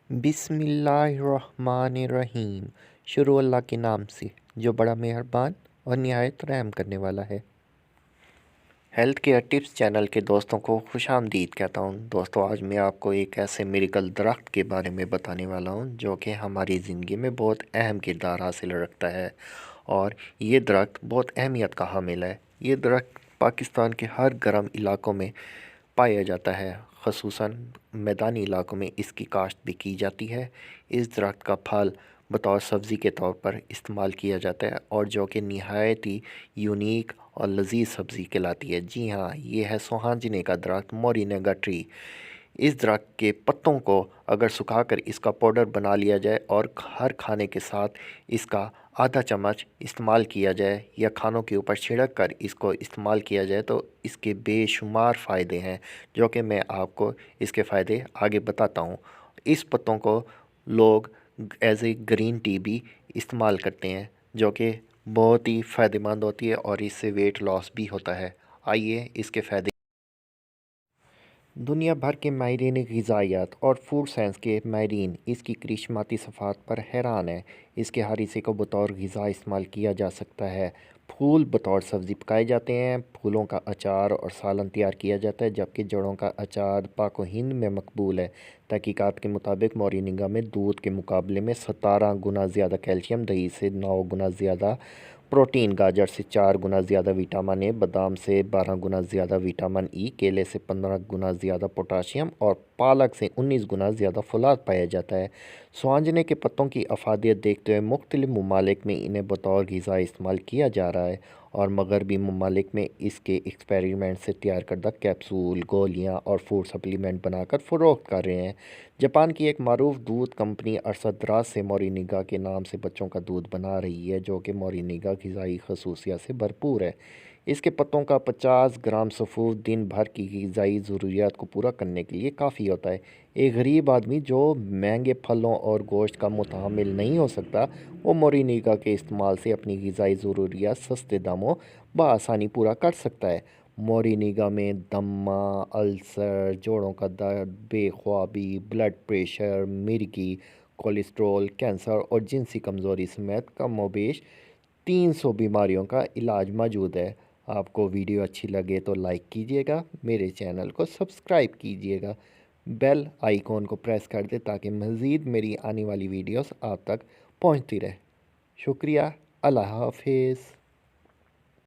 बिस्मिल्लाहिर्रहमानिर्रहीम। शुरू अल्लाह के नाम से जो बड़ा मेहरबान और निहायत रहम करने वाला है। हेल्थ केयर टिप्स चैनल के दोस्तों को खुशामदीद कहता हूँ। दोस्तों, आज मैं आपको एक ऐसे मिरेकल दरख्त के बारे में बताने वाला हूँ जो कि हमारी ज़िंदगी में बहुत अहम किरदार हासिल रखता है और ये दरख्त बहुत अहमियत का हामिल है। ये दरख्त पाकिस्तान के हर गर्म इलाकों में पाया जाता है, ख़ुसूसन मैदानी इलाकों में इसकी काश्त भी की जाती है। इस दरख्त का फल बतौर सब्ज़ी के तौर पर इस्तेमाल किया जाता है और जो कि नहायत ही यूनिक और लजीज सब्ज़ी कहलाती है। जी हाँ, ये है सोहांजने का दरख्त, मोरिंगा ट्री। इस दरख्त के पत्तों को अगर सुखाकर इसका पाउडर बना लिया जाए और हर खाने के साथ इसका आधा चम्मच इस्तेमाल किया जाए या खानों के ऊपर छिड़क कर इसको इस्तेमाल किया जाए तो इसके बेशुमार फ़ायदे हैं, जो कि मैं आपको इसके फ़ायदे आगे बताता हूँ। इस पत्तों को लोग एज ए ग्रीन टी भी इस्तेमाल करते हैं, जो कि बहुत ही फ़ायदेमंद होती है और इससे वेट लॉस भी होता है। आइए इसके फ़ायदे। दुनिया भर के माहिरीन ग़िज़ायात और फूड साइंस के माहिरीन इसकी करिश्माती सफ़ात पर हैरान हैं। इसके हर हिस्से को बतौर ग़िज़ा इस्तेमाल किया जा सकता है। फूल बतौर सब्ज़ी पकाए जाते हैं, फूलों का अचार और सालन तैयार किया जाता है, जबकि जड़ों का अचार पाक व हिंद में मकबूल है। तहकीकात के मुताबिक मोरिंगा में दूध के मुकाबले में 17 गुना ज़्यादा कैल्शियम, दही से 9 गुना ज़्यादा प्रोटीन, गाजर से 4 गुना ज़्यादा विटामिन ए, बादाम से 12 गुना ज़्यादा विटामिन ई, केले से 15 गुना ज़्यादा पोटाशियम और पालक से 19 गुना ज़्यादा फौलाद पाया जाता है। स्वांजने के पत्तों की अफादियत देखते हुए मुख्तलिफ ममालिक में इन्हें बतौर ग़िज़ा इस्तेमाल किया जा रहा है और मगरबी ममालिक में इसके एक्सपेरिमेंट से तैयार करदा कैप्सूल, गोलियाँ और फूड सप्लीमेंट बनाकर फ़रोख्त कर रहे हैं। जापान की एक मारूफ दूध कंपनी अरसद दराज से मोरिंगा के नाम से बच्चों का दूध बना रही है, जो कि मोरिंगा ग़िज़ाई खसूसियत से भरपूर है। इसके पत्तों का 50 ग्राम सफ़ूर दिन भर की ग़िज़ाई ज़रूरियात को पूरा करने के लिए काफ़ी होता है। एक गरीब आदमी जो महंगे फलों और गोश्त का मुतहम्मिल नहीं हो सकता, वो मोरिंगा के इस्तेमाल से अपनी ग़िज़ाई ज़रूरियात सस्ते दामों बआसानी पूरा कर सकता है। मोरिंगा में दमा, अल्सर, जोड़ों का दर्द, बेख्वाबी, ब्लड प्रेशर, मिर्गी, कोलेस्ट्रॉल, कैंसर और जिनसी कमज़ोरी समेत कमोबेश 300 बीमारियों का इलाज मौजूद है। आपको वीडियो अच्छी लगे तो लाइक कीजिएगा, मेरे चैनल को सब्सक्राइब कीजिएगा, बेल आइकॉन को प्रेस कर दे ताकि मज़ीद मेरी आने वाली वीडियोस आप तक पहुंचती रहे। शुक्रिया। अल्लाह हाफिज़।